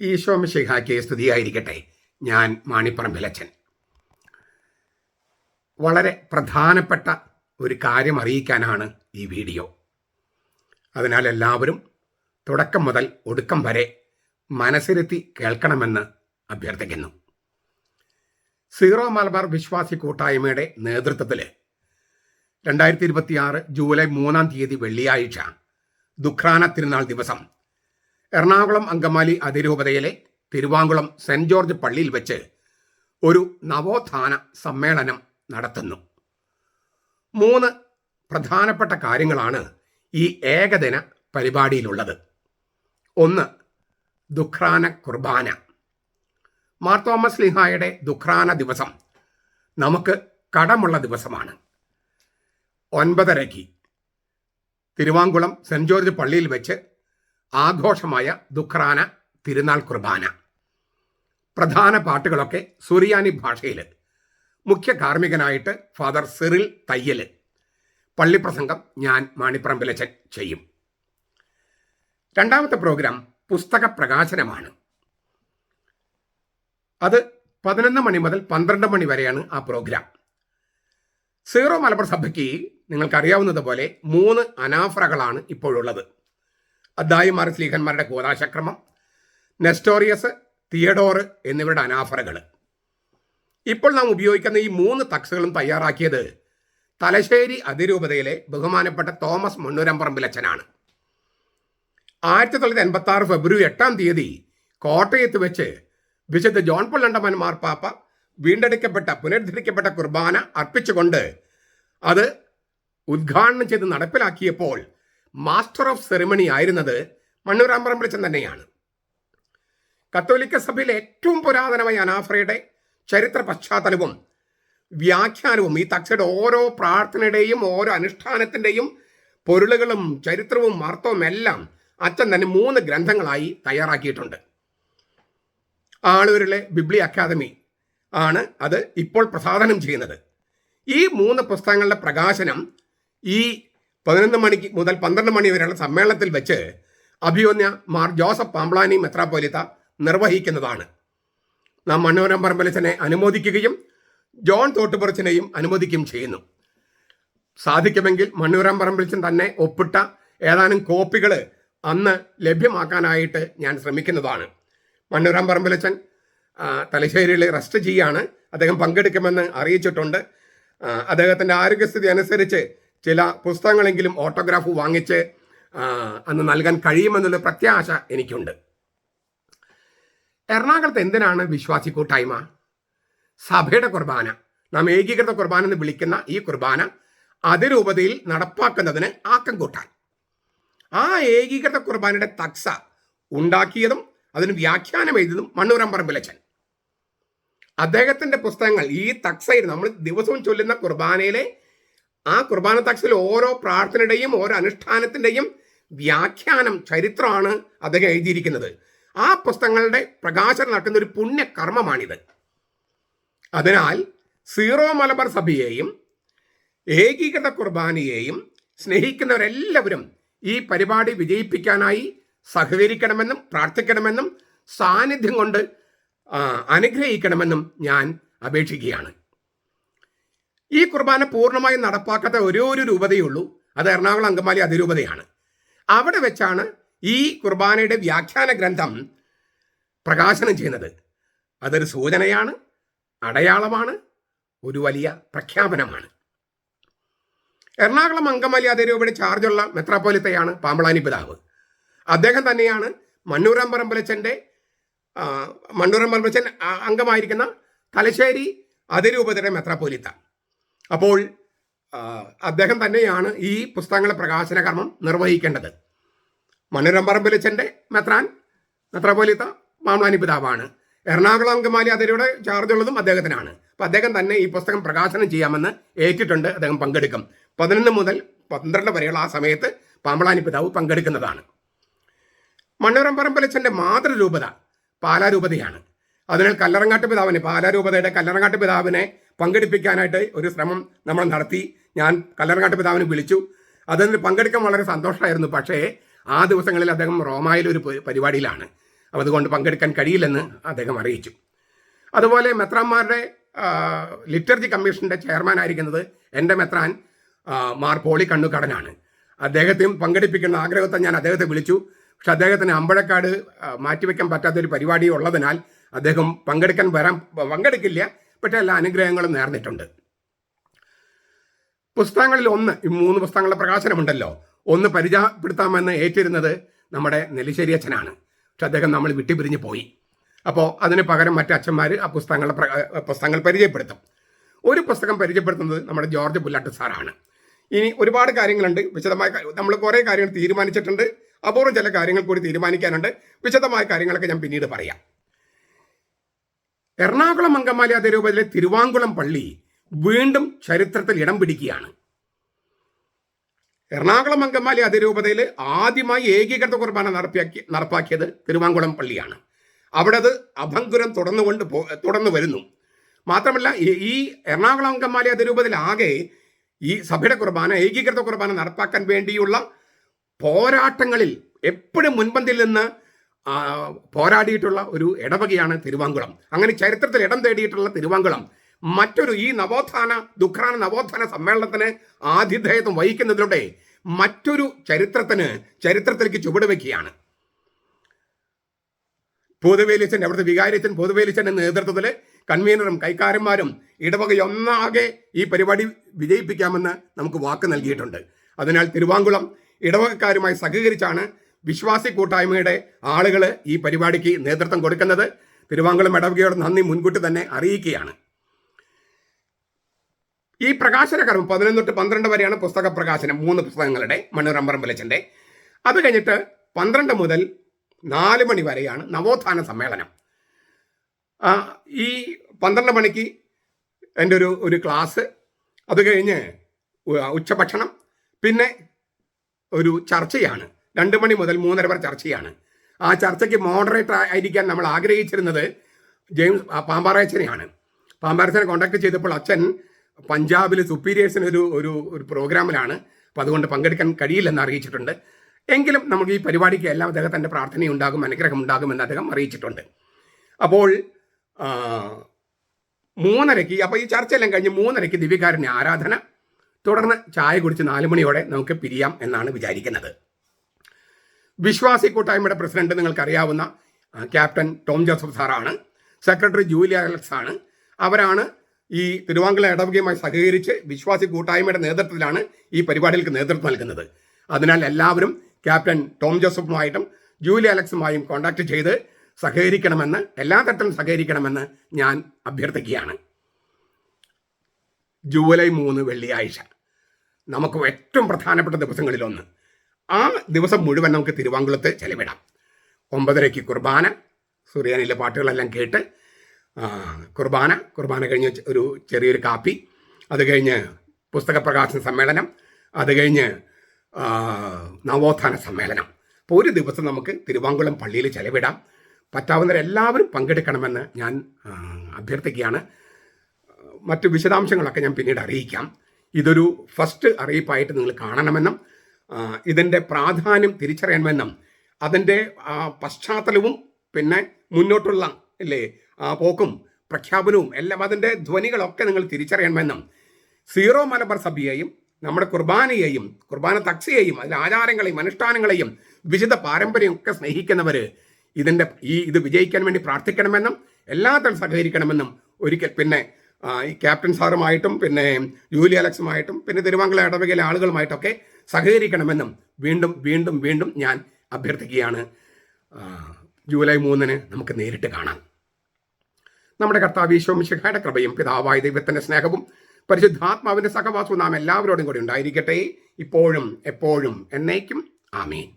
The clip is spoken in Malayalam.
ഈശോ മിശിഹായ്ക്ക് സ്തുതിയായിരിക്കട്ടെ. ഞാൻ മാണിപ്പറമ്പിലച്ചൻ. വളരെ പ്രധാനപ്പെട്ട ഒരു കാര്യം അറിയിക്കാനാണ് ഈ വീഡിയോ. അതിനാൽ എല്ലാവരും തുടക്കം മുതൽ ഒടുക്കം വരെ മനസ്സിരുത്തി കേൾക്കണമെന്ന് അഭ്യർത്ഥിക്കുന്നു. സീറോ മലബാർ വിശ്വാസി കൂട്ടായ്മയുടെ നേതൃത്വത്തിൽ 2026 ജൂലൈ 3-ാം തീയതി വെള്ളിയാഴ്ച ദുഃഖ്രാന തിരുനാൾ ദിവസം എറണാകുളം അങ്കമാലി അതിരൂപതയിലെ തിരുവാങ്കുളം സെന്റ് ജോർജ് പള്ളിയിൽ വെച്ച് ഒരു നവോത്ഥാന സമ്മേളനം നടത്തുന്നു. 3 പ്രധാനപ്പെട്ട കാര്യങ്ങളാണ് ഈ ഏകദിന പരിപാടിയിലുള്ളത്. 1. ദുഃഖ്രാന കുർബാന. മാർ തോമസ് ശ്ലീഹായുടെ ദുഃഖ്രാന ദിവസം നമുക്ക് കടമുള്ള ദിവസമാണ്. 9:30 തിരുവാങ്കുളം സെന്റ് ജോർജ് പള്ളിയിൽ വെച്ച് ആഘോഷമായ ദുഃഖ്രാന തിരുനാൾ കുർബാന. പ്രധാന പാട്ടുകളൊക്കെ സുറിയാനി ഭാഷയിൽ. മുഖ്യ കാർമ്മികനായിട്ട് ഫാദർ സിറിൽ തയ്യൽ. പള്ളിപ്രസംഗം ഞാൻ മാണിപ്പറമ്പിലച്ചൻ ചെയ്യും. 2ാമത്തെ പ്രോഗ്രാം പുസ്തക പ്രകാശനമാണ്. അത് 11 മണി മുതൽ 12 മണി വരെയാണ് ആ പ്രോഗ്രാം. സീറോ മലബാർ സഭയ്ക്ക് നിങ്ങൾക്കറിയാവുന്നതുപോലെ 3 അനാഫറകളാണ് ഇപ്പോഴുള്ളത്. അദ്ദായിമാർ സ്ലീഹന്മാരുടെ കൂദാശക്രമം, നെസ്റ്റോറിയസ്, തിയഡോർ എന്നിവരുടെ അനാഫറകൾ. ഇപ്പോൾ നാം ഉപയോഗിക്കുന്ന ഈ 3 തക്സുകളും തയ്യാറാക്കിയത് തലശ്ശേരി അതിരൂപതയിലെ ബഹുമാനപ്പെട്ട തോമസ് മണ്ണൂരംപറമ്പിലച്ചനാണ്. 1986 ഫെബ്രുവരി 8-ാം തീയതി കോട്ടയത്ത് വെച്ച് വിശുദ്ധ ജോൺ പോൾ രണ്ടാമൻ മാർപ്പാപ്പ പുനരുദ്ധരിക്കപ്പെട്ട കുർബാന അർപ്പിച്ചുകൊണ്ട് അത് ഉദ്ഘാടനം ചെയ്ത് നടപ്പിലാക്കിയപ്പോൾ മാസ്റ്റർ ഓഫ് സെറിമണി ആയിരുന്നത് മണ്ണൂരംപറമ്പിലച്ചൻ തന്നെയാണ്. കത്തോലിക്ക സഭയിലെ ഏറ്റവും പുരാതനമായ അനാഫറയുടെ ചരിത്ര പശ്ചാത്തലവും വ്യാഖ്യാനവും ഈ തക്സയുടെ ഓരോ പ്രാർത്ഥനയുടെയും ഓരോ അനുഷ്ഠാനത്തിൻ്റെയും പൊരുളുകളും ചരിത്രവും അർത്ഥവും എല്ലാം അച്ഛൻ തന്നെ 3 ഗ്രന്ഥങ്ങളായി തയ്യാറാക്കിയിട്ടുണ്ട്. ആളൂരിലെ ബിബ്ലി അക്കാദമി ആണ് അത് ഇപ്പോൾ പ്രസാധനം ചെയ്യുന്നത്. ഈ 3 പുസ്തകങ്ങളുടെ പ്രകാശനം ഈ 11 മണിക്ക് മുതൽ 12 മണി വരെയുള്ള സമ്മേളനത്തിൽ വെച്ച് അഭിയോന്യ മാർ ജോസഫ് പാംബ്ലാനി മെത്രാപ്പോലിത്ത നിർവഹിക്കുന്നതാണ്. നാം മണ്ണൂരംപറമ്പിലച്ചനെ അനുമോദിക്കുകയും ജോൺ തോട്ടുപുറച്ചിനെയും അനുമോദിക്കുകയും ചെയ്യുന്നു. സാധിക്കുമെങ്കിൽ മണ്ണൂരംപറമ്പിലച്ചൻ തന്നെ ഒപ്പിട്ട ഏതാനും കോപ്പികൾ അന്ന് ലഭ്യമാക്കാനായിട്ട് ഞാൻ ശ്രമിക്കുന്നതാണ്. മണ്ണൂരംപറമ്പിലച്ചൻ തലശ്ശേരിയിൽ റെസ്റ്റ് ചെയ്യാണ്. അദ്ദേഹം പങ്കെടുക്കുമെന്ന് അറിയിച്ചിട്ടുണ്ട്. അദ്ദേഹത്തിൻ്റെ ആരോഗ്യസ്ഥിതി അനുസരിച്ച് ചില പുസ്തകങ്ങളെങ്കിലും ഓട്ടോഗ്രാഫ് വാങ്ങിച്ച് അന്ന് നൽകാൻ കഴിയുമെന്നുള്ള പ്രത്യാശ എനിക്കുണ്ട്. എറണാകുളത്ത് എന്തിനാണ് വിശ്വാസി കൂട്ടായ്മ? സഭയുടെ കുർബാന, നാം ഏകീകൃത കുർബാന എന്ന് വിളിക്കുന്ന ഈ കുർബാന അതിരൂപതയിൽ നടപ്പാക്കുന്നതിന് ആക്കം കൂട്ടാൻ. ആ ഏകീകൃത കുർബാനയുടെ തക്സ ഉണ്ടാക്കിയതും അതിന് വ്യാഖ്യാനം എഴുതിയതും മണ്ണൂരംപറമ്പിലച്ചൻ. അദ്ദേഹത്തിൻ്റെ പുസ്തകങ്ങൾ ഈ തക്സയിൽ നമ്മൾ ദിവസവും ചൊല്ലുന്ന കുർബാനയിലെ ആ കുർബാന തക്സയിൽ ഓരോ പ്രാർത്ഥനയുടെയും ഓരോ അനുഷ്ഠാനത്തിൻ്റെയും വ്യാഖ്യാനം ചരിത്രമാണ് അദ്ദേഹം എഴുതിയിരിക്കുന്നത്. ആ പുസ്തകങ്ങളുടെ പ്രകാശനം നടക്കുന്ന ഒരു പുണ്യകർമ്മമാണിത്. അതിനാൽ സീറോ മലബാർ സഭയെയും ഏകീകൃത കുർബാനയെയും സ്നേഹിക്കുന്നവരെല്ലാവരും ഈ പരിപാടി വിജയിപ്പിക്കാനായി സഹകരിക്കണമെന്നും പ്രാർത്ഥിക്കണമെന്നും സാന്നിധ്യം കൊണ്ട് അനുഗ്രഹിക്കണമെന്നും ഞാൻ അപേക്ഷിക്കുകയാണ്. ഈ കുർബാന പൂർണ്ണമായും നടപ്പാക്കാത്ത ഒരു രൂപതയുള്ളൂ. അത് എറണാകുളം അങ്കമാലി അതിരൂപതയാണ്. അവിടെ വെച്ചാണ് ഈ കുർബാനയുടെ വ്യാഖ്യാന ഗ്രന്ഥം പ്രകാശനം ചെയ്യുന്നത്. അതൊരു സൂചനയാണ്, അടയാളമാണ്, ഒരു വലിയ പ്രഖ്യാപനമാണ്. എറണാകുളം അങ്കമാലി അതിരൂപതയുടെ ചാർജുള്ള മെത്രാപ്പോലിത്തയാണ് പാംബ്ലാനി പിതാവ്. അദ്ദേഹം തന്നെയാണ് മണ്ണൂരംപറമ്പിലച്ചൻ അംഗമായിരിക്കുന്ന തലശ്ശേരി അതിരൂപതയുടെ മെത്രാപ്പോലിത്ത. അപ്പോൾ അദ്ദേഹം തന്നെയാണ് ഈ പുസ്തകങ്ങളുടെ പ്രകാശന കർമ്മം നിർവഹിക്കേണ്ടത്. മണ്ണൂരംപറമ്പിലച്ചൻ്റെ മെത്രാപ്പോലിത്ത പാംബ്ലാനി പിതാവാണ്. എറണാകുളം അങ്കമാലി അതിരൂപതയുടെ ചാർജുള്ളതും അദ്ദേഹത്തിനാണ്. അപ്പോൾ അദ്ദേഹം തന്നെ ഈ പുസ്തകം പ്രകാശനം ചെയ്യാമെന്ന് ഏറ്റിട്ടുണ്ട്. അദ്ദേഹം പങ്കെടുക്കും. 11 മുതൽ 12 വരെയുള്ള ആ സമയത്ത് പാംബ്ലാനി പിതാവ് പങ്കെടുക്കുന്നതാണ്. മണ്ണൂരംപറമ്പിലച്ചൻ്റെ മാതൃരൂപത പാലാരൂപതയാണ്. അതിനാൽ പാലാരൂപതയുടെ കല്ലറങ്ങാട്ട് പിതാവിനെ പങ്കെടുപ്പിക്കാനായിട്ട് ഒരു ശ്രമം നമ്മൾ നടത്തി. ഞാൻ കല്ലറങ്ങാട്ട് പിതാവിനെ വിളിച്ചു. അതിന് പങ്കെടുക്കാൻ വളരെ സന്തോഷമായിരുന്നു. പക്ഷേ ആ ദിവസങ്ങളിൽ അദ്ദേഹം റോമായിലൊരു പരിപാടിയിലാണ്. അതുകൊണ്ട് പങ്കെടുക്കാൻ കഴിയില്ലെന്ന് അദ്ദേഹം അറിയിച്ചു. അതുപോലെ മെത്രാന്മാരുടെ ലിറ്റർജി കമ്മീഷന്റെ ചെയർമാൻ ആയിരിക്കുന്നത് എൻ്റെ മെത്രാൻ മാർ പോളി കണ്ണുകടനാണ്. അദ്ദേഹത്തെയും പങ്കെടുപ്പിക്കുന്ന ആഗ്രഹത്തെ ഞാൻ അദ്ദേഹത്തെ വിളിച്ചു. പക്ഷെ അദ്ദേഹത്തിന് അമ്പഴക്കാട് മാറ്റിവെക്കാൻ പറ്റാത്തൊരു പരിപാടി ഉള്ളതിനാൽ അദ്ദേഹം പങ്കെടുക്കില്ല. പക്ഷേ എല്ലാ അനുഗ്രഹങ്ങളും നേർന്നിട്ടുണ്ട്. പുസ്തകങ്ങളിൽ ഒന്ന്, ഈ 3 പുസ്തകങ്ങളുടെ പ്രകാശനമുണ്ടല്ലോ, ഒന്ന് പരിചയപ്പെടുത്താമെന്ന് ഏറ്റിരുന്നത് നമ്മുടെ നെല്ലിശ്ശേരി അച്ഛനാണ്. പക്ഷെ അദ്ദേഹം നമ്മൾ വിട്ടുപിരിഞ്ഞ് പോയി. അപ്പോൾ അതിന് പകരം മറ്റ് അച്ഛന്മാർ ആ പുസ്തകങ്ങൾ പരിചയപ്പെടുത്തും. ഒരു പുസ്തകം പരിചയപ്പെടുത്തുന്നത് നമ്മുടെ ജോർജ് പുല്ലാട്ട് സാറാണ്. ഇനി ഒരുപാട് കാര്യങ്ങളുണ്ട്. വിശദമായ നമ്മൾ കുറേ കാര്യങ്ങൾ തീരുമാനിച്ചിട്ടുണ്ട്. അപൂർവം ചില കാര്യങ്ങൾ കൂടി തീരുമാനിക്കാനുണ്ട്. വിശദമായ കാര്യങ്ങളൊക്കെ ഞാൻ പിന്നീട് പറയാം. എറണാകുളം അങ്കമാലി അതിരൂപതയിലെ തിരുവാങ്കുളം പള്ളി വീണ്ടും ചരിത്രത്തിൽ ഇടം പിടിക്കുകയാണ്. എറണാകുളം അങ്കമാലി അതിരൂപതയിൽ ആദ്യമായി ഏകീകൃത കുർബാന നടപ്പാക്കിയത് തിരുവാങ്കുളം പള്ളിയാണ്. അവിടെ അത് അഭംഗുരം തുടർന്നു വരുന്നു. മാത്രമല്ല, ഈ എറണാകുളം അങ്കമാലി അതിരൂപതയിൽ ആകെ ഈ സഭയുടെ കുർബാന, ഏകീകൃത കുർബാന നടപ്പാക്കാൻ വേണ്ടിയുള്ള പോരാട്ടങ്ങളിൽ എപ്പോഴും മുൻപന്തിയിൽ നിന്ന് പോരാടിയിട്ടുള്ള ഒരു ഇടവകയാണ് തിരുവാങ്കുളം. അങ്ങനെ ചരിത്രത്തിൽ ഇടം തേടിയിട്ടുള്ള തിരുവാങ്കുളം മറ്റൊരു ഈ ദുഃഖാന നവോത്ഥാന സമ്മേളനത്തിന് ആതിഥേയത്വം വഹിക്കുന്നതിലൂടെ മറ്റൊരു ചരിത്രത്തിലേക്ക് ചുവടുവെക്കുകയാണ്. പൊതുവേലിച്ചൻ്റെ അവിടുത്തെ വികാരിച്ചൻ പൊതുവേലിച്ചൻ്റെ നേതൃത്വത്തിൽ കൺവീനറും കൈക്കാരന്മാരും ഇടവകയൊന്നാകെ ഈ പരിപാടി വിജയിപ്പിക്കാമെന്ന് നമുക്ക് വാക്ക് നൽകിയിട്ടുണ്ട്. അതിനാൽ തിരുവാങ്കുളം ഇടവകക്കാരുമായി സഹകരിച്ചാണ് വിശ്വാസി കൂട്ടായ്മയുടെ ആളുകൾ ഈ പരിപാടിക്ക് നേതൃത്വം കൊടുക്കുന്നത്. തിരുവാങ്കുളം ഇടവകയോട് നന്ദി മുൻകൂട്ടി തന്നെ അറിയിക്കുകയാണ്. ഈ പ്രകാശന കർമ്മം 11 തൊട്ട് 12 വരെയാണ് പുസ്തക പ്രകാശനം, 3 പുസ്തകങ്ങളുടെ മണിറമ്പറമ്പലച്ചൻ്റെ. അത് കഴിഞ്ഞിട്ട് 12 മുതൽ 4 മണി വരെയാണ് നവോത്ഥാന സമ്മേളനം. ഈ 12 മണിക്ക് എൻ്റെ ഒരു ക്ലാസ്, അത് കഴിഞ്ഞ് ഉച്ചഭക്ഷണം, പിന്നെ ഒരു ചർച്ചയാണ്. 2 മണി മുതൽ 3:30 വരെ ചർച്ചയാണ്. ആ ചർച്ചയ്ക്ക് മോഡറേറ്റർ ആയിരിക്കാൻ നമ്മൾ ആഗ്രഹിച്ചിരുന്നത് ജെയിംസ് പാമ്പാറയച്ചനെയാണ്. പാമ്പാറയച്ചനെ കോൺടാക്ട് ചെയ്തപ്പോൾ അച്ഛൻ പഞ്ചാബിൽ സുപ്പീരിയേഴ്സിന് ഒരു പ്രോഗ്രാമിലാണ്, അപ്പോൾ അതുകൊണ്ട് പങ്കെടുക്കാൻ കഴിയില്ലെന്ന് അറിയിച്ചിട്ടുണ്ട്. എങ്കിലും നമുക്ക് ഈ പരിപാടിക്ക് എല്ലാം അദ്ദേഹത്തിൻ്റെ പ്രാർത്ഥനയുണ്ടാകും, അനുഗ്രഹം ഉണ്ടാകുമെന്ന് അദ്ദേഹം അറിയിച്ചിട്ടുണ്ട്. അപ്പോൾ 3:30, അപ്പോൾ ഈ ചർച്ചയെല്ലാം കഴിഞ്ഞ് 3:30 ദിവ്യകാരുണ്യ ആരാധന, തുടർന്ന് ചായ കുടിച്ച് 4 മണിയോടെ നമുക്ക് പിരിയാം എന്നാണ് വിചാരിക്കുന്നത്. വിശ്വാസി കൂട്ടായ്മയുടെ പ്രസിഡന്റ് നിങ്ങൾക്കറിയാവുന്ന ക്യാപ്റ്റൻ ടോം ജോസഫ് സാറാണ്. സെക്രട്ടറി ജൂലിയ അലക്സ് ആണ്. അവരാണ് ഈ തിരുവാങ്കുളം ഇടവകയുമായി സഹകരിച്ച് വിശ്വാസി കൂട്ടായ്മയുടെ നേതൃത്വത്തിലാണ് ഈ പരിപാടികൾക്ക് നേതൃത്വം നൽകുന്നത്. അതിനാൽ എല്ലാവരും ക്യാപ്റ്റൻ ടോം ജോസഫുമായിട്ടും ജൂലിയ അലക്സുമായും കോൺടാക്ട് ചെയ്ത് സഹകരിക്കണമെന്ന്, എല്ലാ തരത്തിലും സഹകരിക്കണമെന്ന് ഞാൻ അഭ്യർത്ഥിക്കുകയാണ്. ജൂലൈ 3 വെള്ളിയാഴ്ച നമുക്ക് ഏറ്റവും പ്രധാനപ്പെട്ട ദിവസങ്ങളിലൊന്ന്. ആ ദിവസം മുഴുവൻ നമുക്ക് തിരുവാങ്കുളത്ത് ചെലവിടാം. 9:30 കുർബാന, സൂര്യാനിലെ പാട്ടുകളെല്ലാം കേട്ട് കുർബാന കഴിഞ്ഞ് ഒരു ചെറിയൊരു കാപ്പി, അത് കഴിഞ്ഞ് പുസ്തക പ്രകാശന സമ്മേളനം, അത് കഴിഞ്ഞ് നവോത്ഥാന സമ്മേളനം. അപ്പോൾ ഒരു ദിവസം നമുക്ക് തിരുവാങ്കുളം പള്ളിയിൽ ചെലവിടാം. പറ്റാവുന്നവരെല്ലാവരും പങ്കെടുക്കണമെന്ന് ഞാൻ അഭ്യർത്ഥിക്കുകയാണ്. മറ്റു വിശദാംശങ്ങളൊക്കെ ഞാൻ പിന്നീട് അറിയിക്കാം. ഇതൊരു ഫസ്റ്റ് അറിയിപ്പായിട്ട് നിങ്ങൾ കാണണമെന്നും ഇതിൻ്റെ പ്രാധാന്യം തിരിച്ചറിയണമെന്നും അതിൻ്റെ പശ്ചാത്തലവും പിന്നെ മുന്നോട്ടുള്ള പോക്കും പ്രഖ്യാപനവും എല്ലാം അതിൻ്റെ ധ്വനികളൊക്കെ നിങ്ങൾ തിരിച്ചറിയണമെന്നും, സീറോ മലബാർ സഭയെയും നമ്മുടെ കുർബാനയെയും കുർബാന തക്സിയെയും അതിലെ ആചാരങ്ങളെയും അനുഷ്ഠാനങ്ങളെയും വിശുദ്ധ പാരമ്പര്യം ഒക്കെ സ്നേഹിക്കുന്നവർ ഇത് വിജയിക്കാൻ വേണ്ടി പ്രാർത്ഥിക്കണമെന്നും എല്ലാത്തരം സഹകരിക്കണമെന്നും ഒരിക്കൽ പിന്നെ ഈ ക്യാപ്റ്റൻ സാറുമായിട്ടും പിന്നെ ജൂലി അലക്സുമായിട്ടും പിന്നെ തിരുവാങ്കുളം ഇടവകയിലെ ആളുകളുമായിട്ടൊക്കെ സഹകരിക്കണമെന്നും വീണ്ടും വീണ്ടും വീണ്ടും ഞാൻ അഭ്യർത്ഥിക്കുകയാണ്. ജൂലൈ 3 നമുക്ക് നേരിട്ട് കാണാം. നമ്മുടെ കർത്താവ് ഈശോ മിശിഹായുടെ കൃപയും പിതാവായ ദൈവത്തിൻ്റെ സ്നേഹവും പരിശുദ്ധാത്മാവിൻ്റെ സഹവാസവും നാം എല്ലാവരോടും കൂടി ഉണ്ടായിരിക്കട്ടെ, ഇപ്പോഴും എപ്പോഴും എന്നേക്കും. ആമേൻ.